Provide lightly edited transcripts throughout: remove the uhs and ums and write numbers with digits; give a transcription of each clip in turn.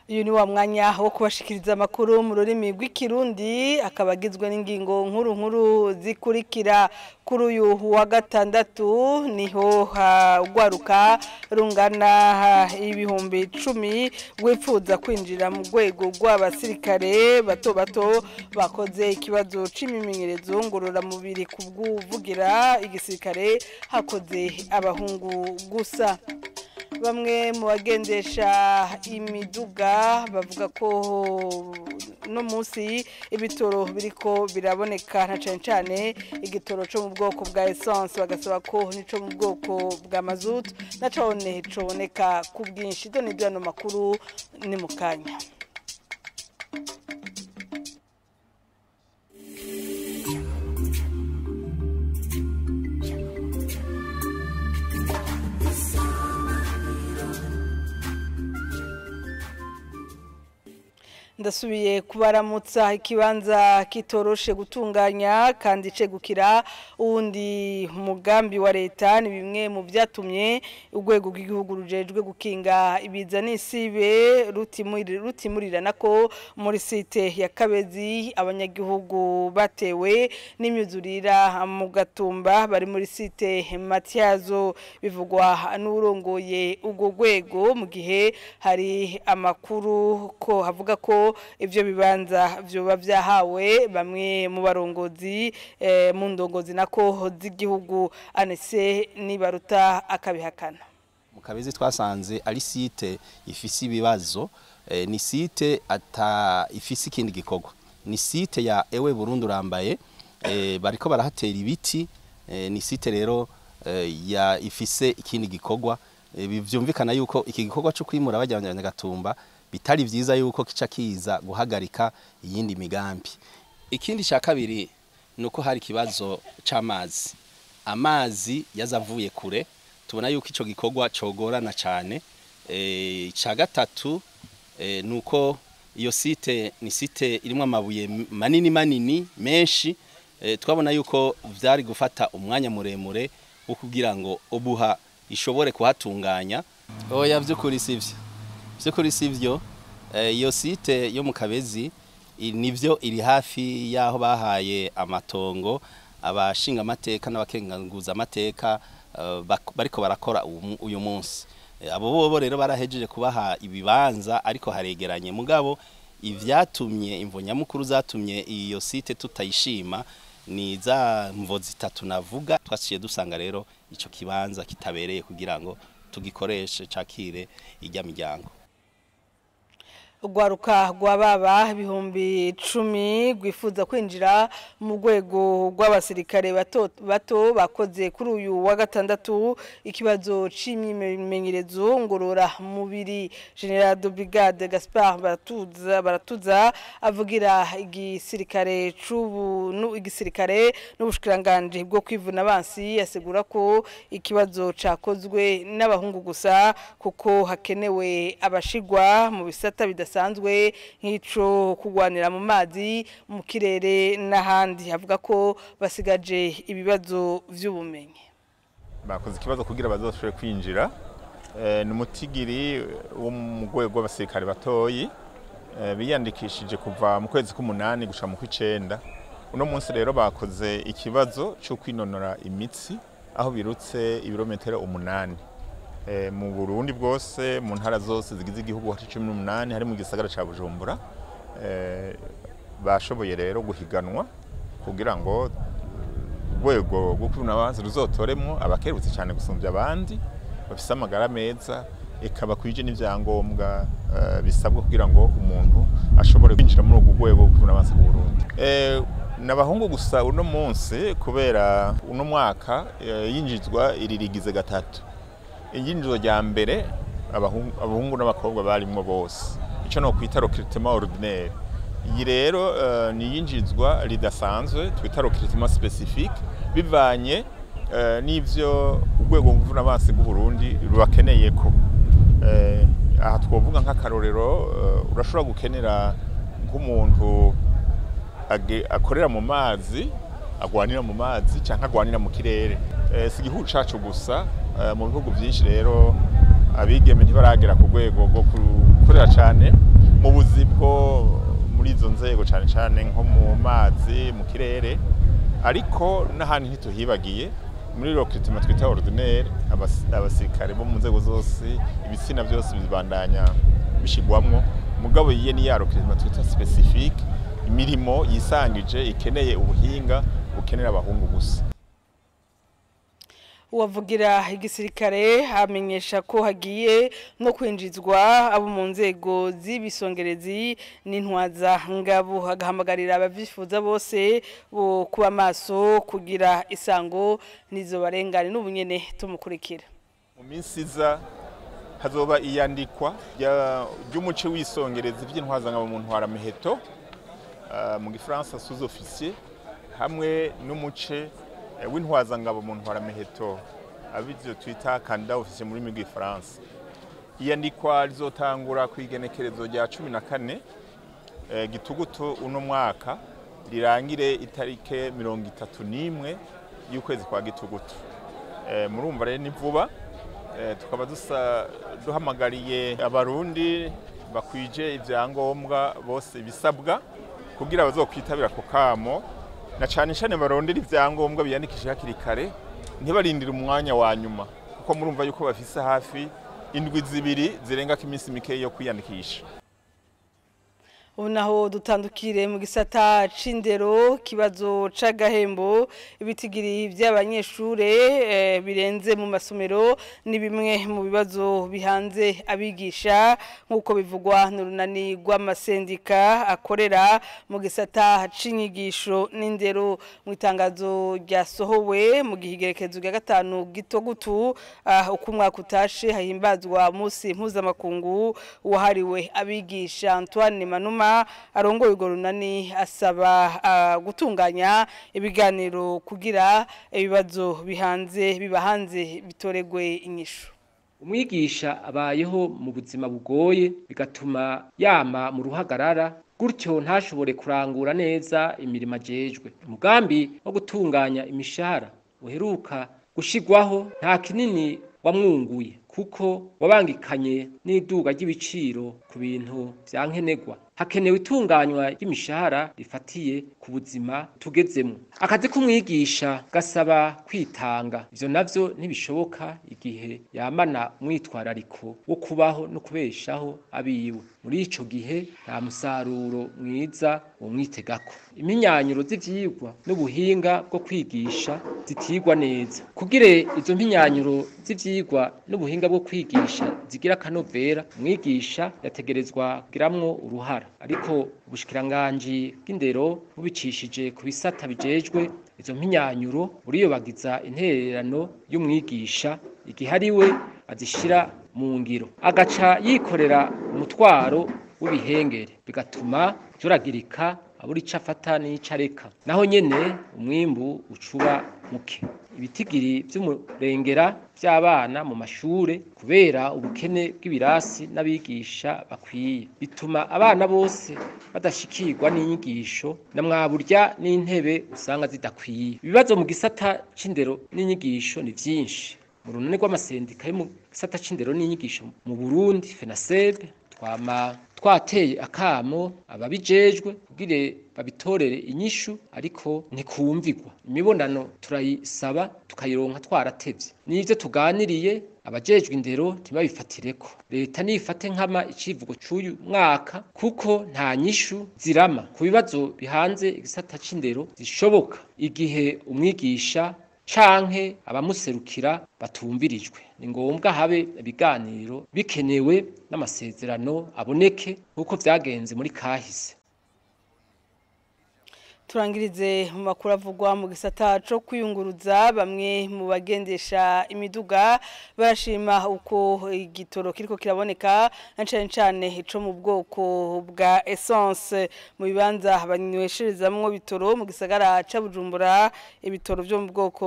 Uyu ni wa mwanya wo kubashikiriza amakuru mu rurimi rw'ikirundi akabagizwe n'ingingo nkuru zikurikira kuri uyu wa gatandatu niho ugwaruka rungana ibihumbi 10 rwipfuza kwinjira mu rwego rw'abasirikare bato bakoze ikibazo c'imimenyerezo ngororamubiri kubwuvugira igisirikare hakoze abahungu gusa. Bamwe mu bagendesha imiduga bavuga ko no munsi ibitoro biriko biraboneka na cane igitoro cyo mu bwoko bwa essence bagasaba ko nico mu bwoko bwa mazut na cone coboneka ku bwinshi. Done ibyo makuru ni mukanya. Ndasubiye kubaramutsa ikibanza kitoroshe gutunganya kandi cegukira uwundi mugambi wa leta ni bimwe mu byatumye urwego rw'igihugu rujejwe gukinga ibiza n'isibe rutimurirana ko muri site ya Kabezi abanyagihugu batewe n'imyuzurira mu Gatumba bari muri site Matyazo bivugwa n'urongoye urwo rwego mu gihe hari amakuru ko havuga ko ivyo bibanza vyoba vyahawe bamwe mu barongozi mu ndongozi nako z'igihugu anese nibaruta akabihakana. Mu Kabezi twasanze ari site ifise ibibazo ni site ifise ikindi gikorwa ni site ya ewe Burundi urambaye bariko barahatera ibiti ni site rero ya ifise ikindi gikorwa byumvikana yuko iki gikorwa cyo kwimura bajyanye Gatumba bitari vyiza yuko kica kiza guhagarika iyindi migambi. Ikindi cya kabiri nuko hari kibazo c'amazi. Amazi yazavuye kure tubona yuko ico gikorwa cogorana cyane. Ca gatatu nuko iyo site ni site irimo amabuye manini menshi twabona yuko vyari gufata umwanya muremure wo kugira ngo obuha ishobore kuhatunganya. Oya vyukuri sivyo. Byukuri sivyo iyo site yo mu Kabezi nivyo iri hafi yaho bahaye amatongo abashinga amateka n'abakenguza amateka bariko barakora uyu munsi. Abo bobo rero barahejeje kubaha ibibanza ariko haregeranye mugabo ivyatumye imvonyamukuru zatumye iyo site tutayishima ni za mvo zitatu navuga. Twasiye dusanga rero ico kibanza kitabereye kugira ngo tugikoreshe cakire ijya miryango. Ugwaruka rw'ababa ibihumbi 10 rwifuza kwinjira mu rwego rw'abasirikare bato bakoze kuri uyu wa gatandatu ikibazo c'imyimenyerezo ngorora mubiri. General de Brigade Gaspard Baratuza avugira igisirikare n'ubushikiranganje bwo kwivuna abansi yasigura ko ikibazo cakozwe n'abahungu gusa kuko hakenewe abashigwa mu bisata bidasanzwe nk'ico kugwanira mu mazi mu kirere n'ahandi. Avuga ko basigaje ibibazo vy'ubumenyi. Bakoze ikibazo kugira bazoshobore kwinjira n'umutigiri wo mu rwego rw'abasirikare batoyi biyandikishije kuva mu kwezi k'umunani gushika mu kw'icenda. Uno munsi rero bakoze ikibazo cyo kwinonora imitsi aho birutse ibirometero 8 mu Burundi bwose mu ntara zose zigize igihugu hati 18 hari mu gisagara ca Bujumbura. Bashoboye rero guhiganwa kugira ngo urwego rwo kwivuna abansi ruzotoremwo abakerutse cyane gusumbya abandi bafise amagara meza ekaba kwije n'ivyangombwa bisabwa kugira ngo umuntu ashobore kwinjira muri urwo rwego rwo kwivuna abansi mu Burundi. Nabahungu gusa uno munsi kubera uno mwaka yinjizwa iririgize gatatu. Injinjiro rya mbere abahungu n'abakobwa barimwo bose ico no kwita recrutement ordinaire. Iyi rero ni yinjizwa ridasanzwe twita recrutement spécifique bivanye n'ivyo urwego rw'ivuna abansi bw'u Burundi rubakeneye ko. Aha twovuga nk'akarorero urashobora gukenera nk'umuntu akorera mu mazi agwanira mu mazi canke agwanira mu kirere. Si igihugu cacu gusa mu bihugu byinshi rero abigeme ntibaragera ku rwego rwo turabikorera cyane mu buzi bwo muri izo nzego cyane cyane nko mu mazi mu kirere ariko n'ahandi ntituhibagiye muri recruitment twita ordinaire abasirikare bo mu nzego zose ibitsina byose bibandanya bishigwamwo mugabo yiye ni ya recruitment twita specific imirimo yisangije ikeneye ubuhinga bukenera abahungu gusa. Uwavugira igisirikare amenyesha ko hagiye no kwinjizwa abo mu nzego z'ibisongerezi n'intwaza ngabo agahamagarira abavyifuza bose bo kuba maso kugira isango nizo barengane n'ubunyene tumukurikira. Mu minsi iza hazoba iyandikwa ry'umuce w'isongerezi vy'intwaza ngabo mu ntwara miheto mu gifaransa sous-officier hamwe n'umuce w'intwaza ngabo mu ntwara miheto abivyo twita candidat officier muri migi France. Iyandikwa rizotangura kwigenekerezo rya 14 gitugutu uno mwaka rirangire itarike 31 y'ukwezi kwa gitugutu. Murumva rero ni vuba tukaba duhamagariye abarundi bakwije ivyangombwa bose bisabwa kugira bazokwitabira ko kamo na cyane cyane barondera ivyangombwa biyandikishije hakiri kare ntibarindira umwanya wa nyuma kuko murumva yuko bafise hafi indwi zibiri zirenga ko iminsi mike yo kwiyandikisha. Unaho dutandukire mu gisata c'indero kibazo c'agahembo ibitigiri by'abanyeshure birenze mu masomero ni bimwe mu bibazo bihanze abigisha nkuko bivugwa n'urunani rw'amasendika akorera mu gisata c'inyigisho n'indero mu itangazo ryasohowe mu gihigerekezo rya 5 gitugutu uko umwaka utashe hahimbazwa musi mpuzamakungu wahariwe abigisha. Antoine Manuma arongoye urwo runani asaba gutunganya ibiganiro kugira ibibazo bibahanze bitoregwe inyishu. Umwigisha abayeho mu buzima bugoye bigatuma yama mu ruhagarara gutyo ntashobore kurangura neza imirimo ajejwe. Umugambi wo gutunganya imishahara uheruka gushigwaho nta kinini wamwunguye kuko wabangikanye n'iduga ry'ibiciro ku bintu vyankenegwa. Hakenewe itunganywa ry'imishahara rifatiye ku buzima tugezemo. Akazi k'umwigisha gasaba kwitanga. Ivyo navyo ntibishoboka igihe yamana umwitwarariko wo kubaho no kubeshaho abiwe. Muri ico gihe nta musaruro mwiza umwitegako. Iminyanyuro z'ivyigwa n'ubuhinga bwo kwigisha zitigwa neza. Kugire izo mpinyanyuro z'ivyigwa n'ubuhinga bwo kwigisha zigira kanovera, umwigisha yategerezwa kugiramwo uruhara. Ariko ubushikiranganje bw'indero bubicishije ku bisata bijejwe izo mpinyanyuro buriyobagiza intererano y'umwigisha igihe ariwe azishira mu ngiro agaca yikorera umutwaro w'ibihengere bigatuma turagirika aburi cafata n'icareka naho nyene umwimbu ucuba muke. Ibitigiri vy'umurengera by'abana mu mashure kubera ubukene bw'ibirasi n'abigisha bakwiye bituma abana bose badashikirwa n'inyigisho na mwaburya n'intebe usanga zidakwiye. Ibibazo mu gisata c'indero n'inyigisho ni vyinshi. Mu runani rw'amasendika yo mu gisata c'indero n'inyigisho mu Burundi FENASEB twateye akamo ababijejwe kugire babitorere inyishu ariko ntikumvigwa. Imibonano turayisaba tukayironka twaratevye. Nivyo tuganiriye abajejwe indero ntibabifatireko. Leta nifate nkama icivugo c'uyu mwaka kuko nta nyishu zirama ku bibazo bihanze igisata c'indero zishoboka igihe umwigisha canke abamuserukira batumvirijwe. Ni ngombwa habe ibiganiro bikenewe n'amasezerano aboneke nkuko vyagenze muri kahise. Turangirize mu makuru avugwa mu gisata cyo kwiyunguruza bamwe mu bagendesha imiduga barashima uko igitoro kiriko kiraboneka cyane ico mu bwoko bwa essence mu bibanza abanywesherezamwo bitoro mu gisagara ca Bujumbura. Ibitoro byo mu bwoko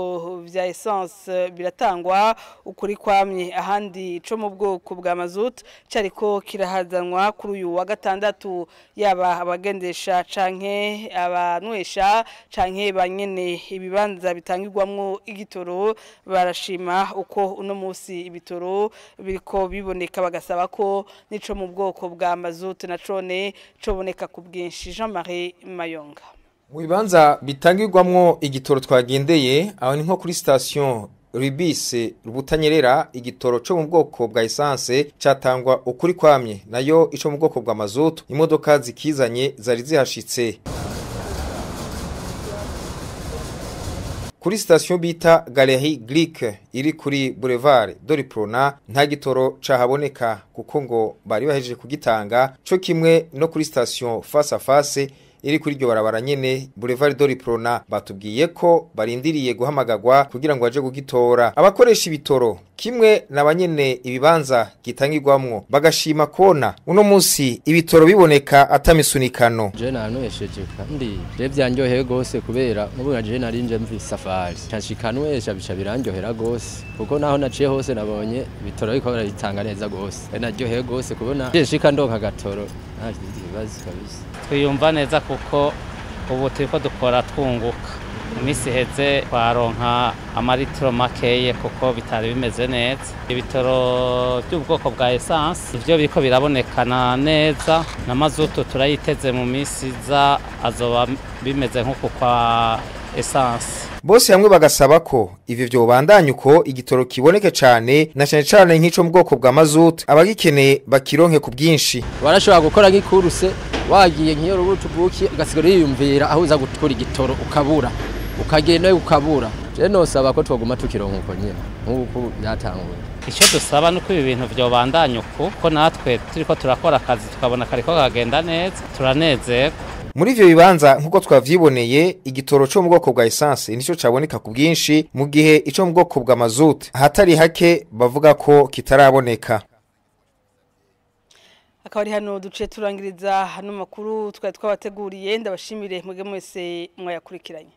bya essence biratangwa ukuri kwamye ahandi ico mu bwoko bwa mazut cariko kirahazanwa kuri uyu wa gatandatu yaba abagendesha canke abantu abanywesha canke banyene ibibanza bitangirwamwo igitoro barashima uko uno musi ibitoro biriko biboneka bagasaba ko nico mu bwoko bwa mazutu na cone coboneka ku bwinshi. Jean-Marie Mayonga. Mu bibanza bitangirwamwo igitoro twagendeye aho ni nko kuri station Ribise Rubutanyerera igitoro cyo mu bwoko bwa essence catangwa ukuri kwamye nayo ico mu bwoko bwa mazutu imodoka zikizanye zari zihashitse. Kuri station bita Galerie Glique iri kuri Boulevard Doriprona nta gitoro cahaboneka kuko ngo bari bahejeje kugitanga cyo kimwe no kuri station face à face iri kuri ryo barabara nyene Boulevard Doriprona batubwiye ko barindiriye guhamagagwa kugira ngo baje gugitora. Abakoresha ibitoro kimwe nabanyene ibibanza gitangirwamwo bagashima kona uno musi ibitoro biboneka atamisunikano. Je nanwesheje kandi je byanyoheye gose kubera n'ubwo je narinje mvi safari cyashikanwesha bica biranyohera gose kuko naho naciye hose nabonye ibitoro biko barabitanga neza gose naryoheye gose kubona je shika ndonka gatoro nta kibazo kabisa. Twiyumva neza kuko ubu turiko dukora twunguka imisi heze twaronka amaritiro makeye kuko bitari bimeze neza. Ibitoro by'ubwoko bwa essence ivyo biriko birabonekana neza na mazutu turayiteze mu misi za azoba bimeze nk'uko kwa essence. Bose hamwe bagasaba ko ivyo vyobandanya uko igitoro kiboneke cane na cane nk'ico mu bwoko bwa mazutu abagikeneye bakironke ku bwinshi. Barashobora gukora nk'ikuruse wagiye nk'iyo rubutu bwuki ugasigara yiyumvira aho uza gutwara igitoro ukabura ukagenda ukabura. Je nosaba ko twoguma tukironka uko nyene nk'uko byatanguye. Icyo dusaba nuko ibi bintu vyobandanya uko ko natwe turiko turakora akazi tukabona kariko kagenda neza turanezerwa. Muri ivyo bibanza nkuko twavyiboneye igitoro cyo mu bwoko bwa essence nico caboneka ku bwinshi mu gihe ico mu bwoko bwa mazutu hatari hake bavuga ko kitaraboneka. Akaba ari hano duce turangiriza hano makuru twari twabateguriye ndabashimire mwege mwese mwayakurikiranye.